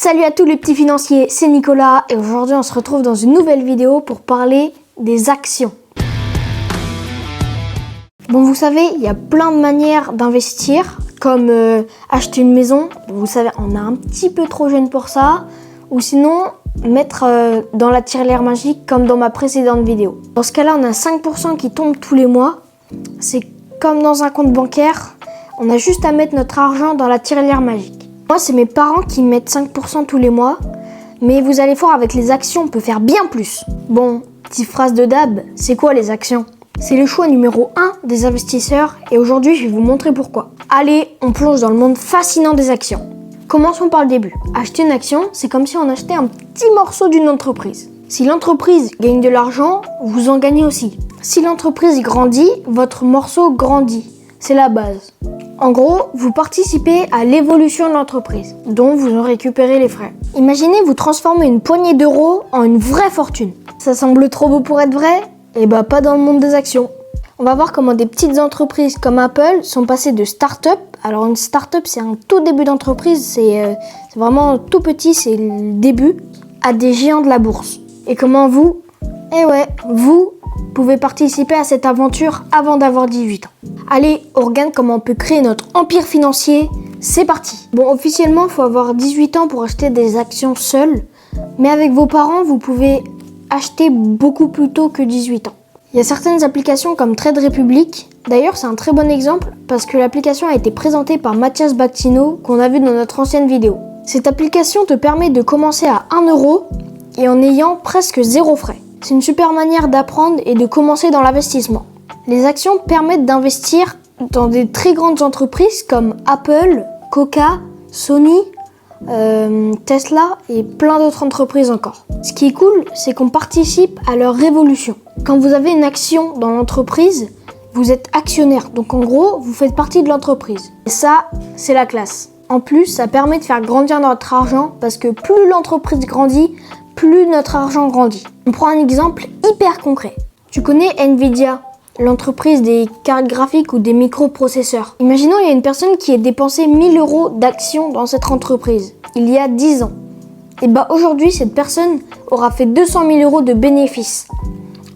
Salut à tous les petits financiers, c'est Nicolas et aujourd'hui on se retrouve dans une nouvelle vidéo pour parler des actions. Bon, vous savez, il y a plein de manières d'investir, comme acheter une maison. Vous savez, on est un petit peu trop jeune pour ça. Ou sinon, mettre dans la tirelire magique comme dans ma précédente vidéo. Dans ce cas-là, on a 5% qui tombent tous les mois. C'est comme dans un compte bancaire. On a juste à mettre notre argent dans la tirelire magique. Moi, c'est mes parents qui mettent 5% tous les mois. Mais vous allez voir, avec les actions, on peut faire bien plus. Bon, petite phrase de Dab, c'est quoi les actions ? C'est le choix numéro 1 des investisseurs et aujourd'hui, je vais vous montrer pourquoi. Allez, on plonge dans le monde fascinant des actions. Commençons par le début. Acheter une action, c'est comme si on achetait un petit morceau d'une entreprise. Si l'entreprise gagne de l'argent, vous en gagnez aussi. Si l'entreprise grandit, votre morceau grandit. C'est la base. En gros, vous participez à l'évolution de l'entreprise, dont vous en récupérez les frais. Imaginez vous transformer une poignée d'euros en une vraie fortune. Ça semble trop beau pour être vrai ? Eh bah, pas dans le monde des actions. On va voir comment des petites entreprises comme Apple sont passées de start-up. Alors une start-up, c'est un tout début d'entreprise, c'est vraiment tout petit, c'est le début, à des géants de la bourse. Et comment vous pouvez participer à cette aventure avant d'avoir 18 ans. Allez, on regarde comment on peut créer notre empire financier. C'est parti. Bon, officiellement, il faut avoir 18 ans pour acheter des actions seul. Mais avec vos parents, vous pouvez acheter beaucoup plus tôt que 18 ans. Il y a certaines applications comme Trade Republic. D'ailleurs, c'est un très bon exemple parce que l'application a été présentée par Mathias Bactino qu'on a vu dans notre ancienne vidéo. Cette application te permet de commencer à 1 euro et en ayant presque 0 frais. C'est une super manière d'apprendre et de commencer dans l'investissement. Les actions permettent d'investir dans des très grandes entreprises comme Apple, Coca, Sony, Tesla et plein d'autres entreprises encore. Ce qui est cool, c'est qu'on participe à leur révolution. Quand vous avez une action dans l'entreprise, vous êtes actionnaire. Donc en gros, vous faites partie de l'entreprise. Et ça, c'est la classe. En plus, ça permet de faire grandir notre argent parce que plus l'entreprise grandit, plus notre argent grandit. On prend un exemple hyper concret. Tu connais Nvidia, l'entreprise des cartes graphiques ou des microprocesseurs. Imaginons il y a une personne qui a dépensé 1000 euros d'actions dans cette entreprise, il y a 10 ans. Et bah aujourd'hui, cette personne aura fait 200 000 euros de bénéfices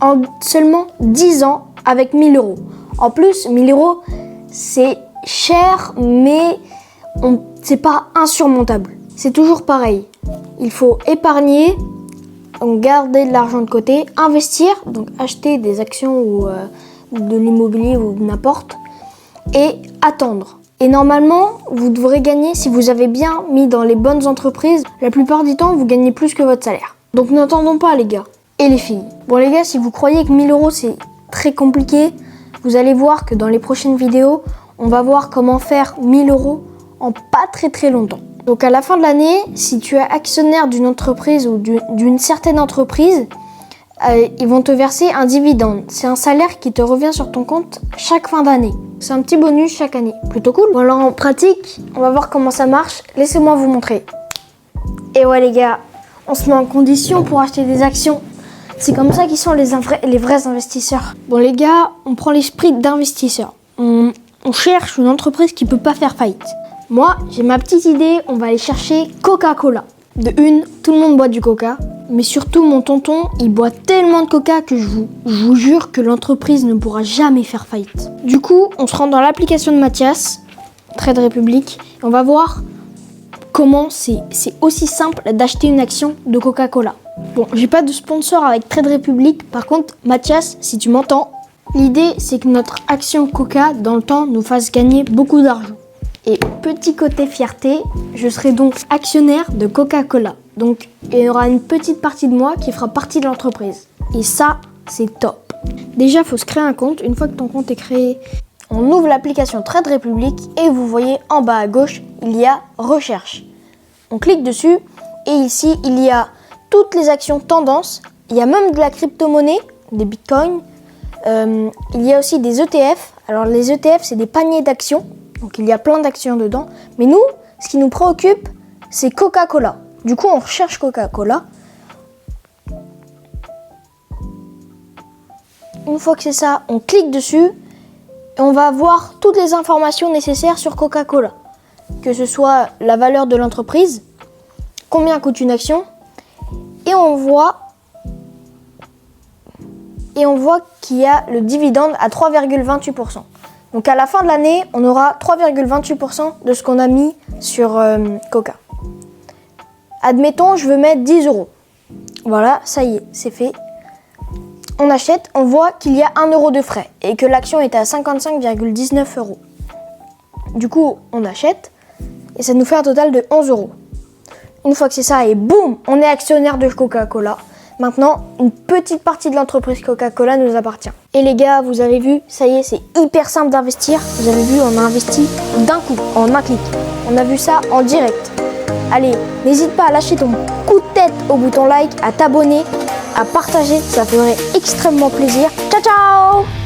en seulement 10 ans avec 1000 euros. En plus, 1000 euros, c'est cher, mais c'est pas insurmontable. C'est toujours pareil. Il faut épargner, donc garder de l'argent de côté, investir, donc acheter des actions ou de l'immobilier ou n'importe, et attendre. Et normalement, vous devrez gagner, si vous avez bien mis dans les bonnes entreprises, la plupart du temps, vous gagnez plus que votre salaire. Donc n'attendons pas les gars et les filles. Bon les gars, si vous croyez que 1000 euros c'est très compliqué, vous allez voir que dans les prochaines vidéos, on va voir comment faire 1000 euros en pas très longtemps. Donc à la fin de l'année, si tu es actionnaire d'une entreprise ou d'une certaine entreprise, ils vont te verser un dividende. C'est un salaire qui te revient sur ton compte chaque fin d'année. C'est un petit bonus chaque année. Plutôt cool. Bon alors en pratique, on va voir comment ça marche. Laissez-moi vous montrer. Et ouais les gars, on se met en condition pour acheter des actions. C'est comme ça qu'ils sont les vrais investisseurs. Bon les gars, on prend l'esprit d'investisseur. On cherche une entreprise qui peut pas faire faillite. Moi, j'ai ma petite idée, on va aller chercher Coca-Cola. De une, tout le monde boit du coca, mais surtout mon tonton, il boit tellement de coca que je vous jure que l'entreprise ne pourra jamais faire faillite. Du coup, on se rend dans l'application de Mathias, Trade Republic, et on va voir comment c'est aussi simple d'acheter une action de Coca-Cola. Bon, j'ai pas de sponsor avec Trade Republic, par contre, Mathias, si tu m'entends, l'idée c'est que notre action Coca, dans le temps, nous fasse gagner beaucoup d'argent. Et petit côté fierté, je serai donc actionnaire de Coca-Cola. Donc il y aura une petite partie de moi qui fera partie de l'entreprise. Et ça, c'est top. Déjà, il faut se créer un compte. Une fois que ton compte est créé, on ouvre l'application Trade Republic et vous voyez en bas à gauche, il y a Recherche. On clique dessus et ici, il y a toutes les actions tendances. Il y a même de la crypto-monnaie, des bitcoins. Il y a aussi des ETF. Alors les ETF, c'est des paniers d'actions. Donc il y a plein d'actions dedans. Mais nous, ce qui nous préoccupe, c'est Coca-Cola. Du coup, on recherche Coca-Cola. Une fois que c'est ça, on clique dessus et on va avoir toutes les informations nécessaires sur Coca-Cola. Que ce soit la valeur de l'entreprise, combien coûte une action et on voit qu'il y a le dividende à 3,28%. Donc à la fin de l'année, on aura 3,28% de ce qu'on a mis sur Coca. Admettons, je veux mettre 10 euros. Voilà, ça y est, c'est fait. On achète, on voit qu'il y a 1 euro de frais et que l'action est à 55,19 euros. Du coup, on achète et ça nous fait un total de 11 euros. Une fois que c'est ça, et boum, on est actionnaire de Coca-Cola. Maintenant, une petite partie de l'entreprise Coca-Cola nous appartient. Et les gars, vous avez vu, ça y est, c'est hyper simple d'investir. Vous avez vu, on a investi d'un coup, en un clic. On a vu ça en direct. Allez, n'hésite pas à lâcher ton coup de tête au bouton like, à t'abonner, à partager, ça ferait extrêmement plaisir. Ciao, ciao!